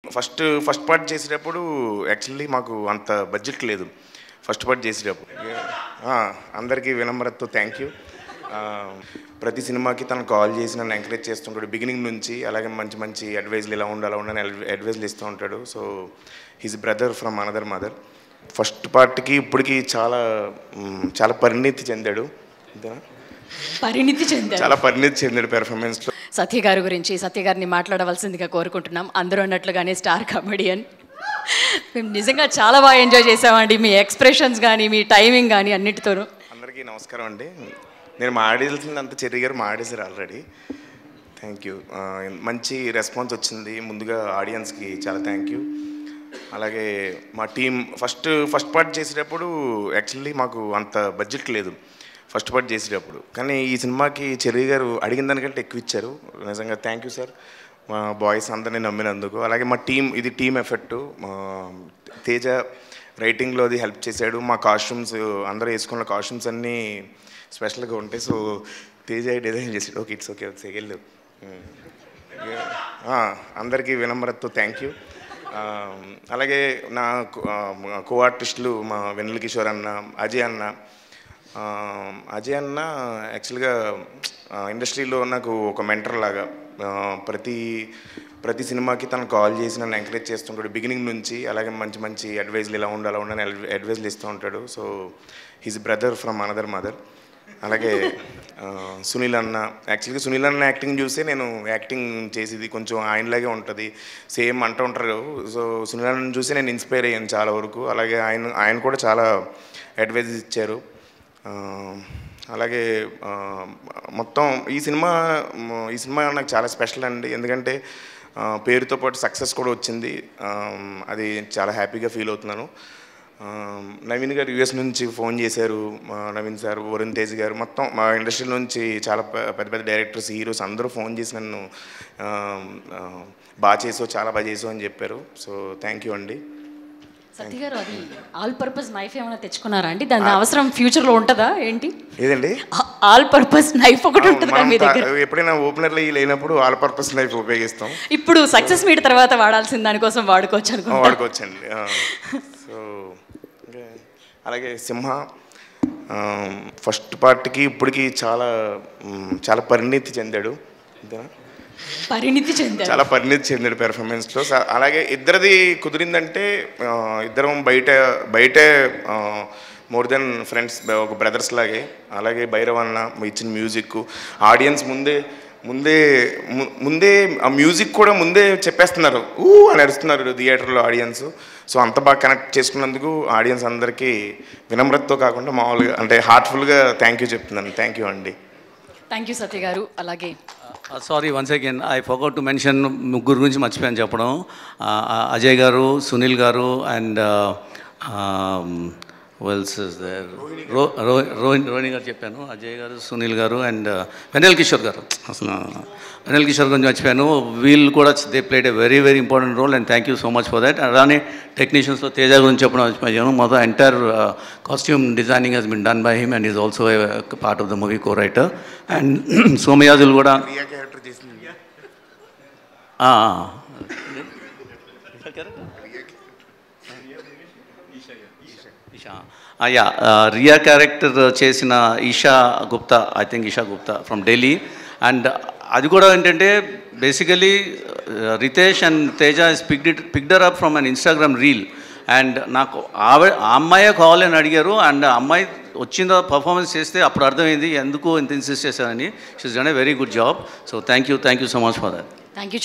First part చేసేటప్పుడు actually మాకు అంత బడ్జెట్ లేదు. ఫస్ట్ పార్ట్ చేసేటప్పుడు అందరికీ వినమ్రతతో థ్యాంక్ యూ. ప్రతి సినిమాకి తను కాల్ చేసి నన్ను ఎంకరేజ్ చేస్తుంటాడు బిగినింగ్ నుంచి. అలాగే మంచి మంచి అడ్వైజ్లు ఇలా ఉండాలి అలా ఉండని అడ్వైజ్లు ఇస్తూ ఉంటాడు. So he's brother from another mother. First పార్ట్కి ఇప్పటికి చాలా పరిణితి చెందాడు. చాలా పరిణితి చెందాడు పెర్ఫార్మెన్స్లో. సత్య గారి గురించి సత్య గారిని మాట్లాడవలసిందిగా కోరుకుంటున్నాం. అందరూ అన్నట్లుగానే స్టార్ కమెడియన్. మేము నిజంగా చాలా బాగా ఎంజాయ్ చేసామండి. మీ ఎక్స్ప్రెషన్స్ కానీ మీ టైమింగ్ కానీ అన్నిటితోనూ. అందరికీ నమస్కారం అండి. నేను మాడేసిందంతా చెర్రీ గారు మాడేసారు ఆల్రెడీ. Thank you. మంచి రెస్పాన్స్ వచ్చింది. ముందుగా ఆడియన్స్కి చాలా థ్యాంక్ యూ. అలాగే మా టీం ఫస్ట్ పార్ట్ చేసేటప్పుడు యాక్చువల్లీ మాకు అంత బడ్జెట్ లేదు ఫస్ట్ పార్ట్ చేసేటప్పుడు. కానీ ఈ సినిమాకి చెర్రీ గారు అడిగిన దానికంటే ఎక్కువ ఇచ్చారు. నిజంగా థ్యాంక్ యూ సార్. మా బాయ్స్ అందరినీ నమ్మినందుకు. అలాగే మా ఇది టీం ఎఫెక్ట్. తేజ రైటింగ్లో అది హెల్ప్ చేశాడు. మా కాస్ట్యూమ్స్ అందరూ వేసుకున్న కాస్ట్యూమ్స్ అన్నీ స్పెషల్గా ఉంటాయి. సో తేజ డిజైన్ చేసాడు. Okay it's okay second. అందరికీ వినమ్రతతో థ్యాంక్ యూ. అలాగే నా కో ఆర్టిస్టులు మా వెన్నెల కిషోర్ అన్న, అజయ్ అన్న యాక్చువల్గా ఇండస్ట్రీలో నాకు ఒక మెంటర్ లాగా. ప్రతి సినిమాకి తను కాల్ చేసి నన్ను ఎంకరేజ్ చేస్తుంటాడు బిగినింగ్ నుంచి. అలాగే మంచి మంచి అడ్వైజ్లు ఇలా ఉండాలి అలా ఉండని అడ్వైజ్లు ఇస్తూ ఉంటాడు. So he's brother from another mother. అలాగే సునీల్ అన్న, యాక్చువల్గా సునీల్ అన్న యాక్టింగ్ చూస్తే నేను యాక్టింగ్ చేసేది కొంచెం ఆయనలాగే ఉంటుంది సేమ్ అంటూ ఉంటారు. సో సునీల్ అన్నని చూసి నేను ఇన్స్పైర్ అయ్యాను చాలా వరకు. అలాగే ఆయన కూడా చాలా అడ్వైజ్ ఇచ్చారు. అలాగే మొత్తం ఈ సినిమా నాకు చాలా స్పెషల్ అండి. ఎందుకంటే పేరుతో పాటు సక్సెస్ కూడా వచ్చింది. అది చాలా హ్యాపీగా ఫీల్ అవుతున్నాను. నవీన్ గారు యూఎస్ నుంచి ఫోన్ చేశారు. నవీన్ సార్, వరుణ్ తేజ్ గారు, మొత్తం మా ఇండస్ట్రీ నుంచి చాలా పెద్ద డైరెక్టర్స్, హీరోస్ అందరూ ఫోన్ చేసి నన్ను చాలా బాగా చేసావు అని చెప్పారు. సో థ్యాంక్ యూ అండి. సత్య గారు, అది ఆల్ పర్పస్ నైఫ్ ఏమైనా తెచ్చుకున్నారా అండి? దాని అవసరం ఫ్యూచర్లో ఉంటుందా ఏంటి? ఏదండి? ఆల్ పర్పస్ నైఫ్ ఒకటి ఉంటుంది మీ దగ్గర. ఎప్పుడైనా ఓపెనర్లు లేనప్పుడు ఆల్ పర్పస్ నైఫ్ ఉపయోగిస్తాం. ఇప్పుడు సక్సెస్ మీట్ తర్వాత వాడాల్సిన దానికోసం వాడుకోవచ్చండి. సో అలాగే సింహ ఫస్ట్ పార్ట్కి ఇప్పటికి చాలా పరిణితి చెందాడు. చాలా పరిణితి చెందాడు పెర్ఫార్మెన్స్లో. అలాగే ఇద్దరిది కుదిరిందంటే ఇద్దరం బయటే మోర్ దెన్ ఫ్రెండ్స్, ఒక బ్రదర్స్ లాగే. అలాగే భైరవ్ అన్న ఇచ్చిన మ్యూజిక్ ఆడియన్స్ ముందే ఆ మ్యూజిక్ కూడా ముందే చెప్పేస్తున్నారు, అని అరుస్తున్నారు థియేటర్లో ఆడియన్స్. సో అంత బాగా కనెక్ట్ చేసుకున్నందుకు ఆడియన్స్ అందరికీ వినమ్రతతో కాకుండా మామూలుగా అంటే హార్ట్ఫుల్గా థ్యాంక్ యూ చెప్తున్నాను. థ్యాంక్ యూ అండి. థ్యాంక్ యూ సత్య గారు. అలాగే sorry once again I forgot to mention, ముగ్గురు గురించి మర్చిపోయాను చెప్పడం. అజయ్ గారు, సునీల్ గారు అండ్ రోహిణి గారు చెప్పాను. అజయ్ గారు, సునీల్ గారు అండ్ వెన్నెల కిషోర్ గారు. అసలు వెన్నెల కిషోర్ గురించి మర్చిపోయాను. వీళ్ళు కూడా they played a very very important role and thank you so much for that. అలానే టెక్నీషియన్స్లో తేజ గురించి చెప్పడం మర్చిపోయాను. మొత్తం entire costume designing he's been done by him and is also part of the movie co writer. And Somayajulu కూడా Riya character చేసిన Esha Gupta, I think Esha Gupta from Delhi. And అది కూడా ఏంటంటే basically Ritesh and Teja picked her up from an Instagram reel. And నాకు ఆ అమ్మాయే కావాలని అడిగారు. అండ్ ఆ అమ్మాయి వచ్చిందో పర్ఫార్మెన్స్ చేస్తే అప్పుడు అర్థమైంది ఎందుకు ఇంత ఇన్సిస్ట్ చేశారని. She's done a very good job. So thank you so much for that. Thank you.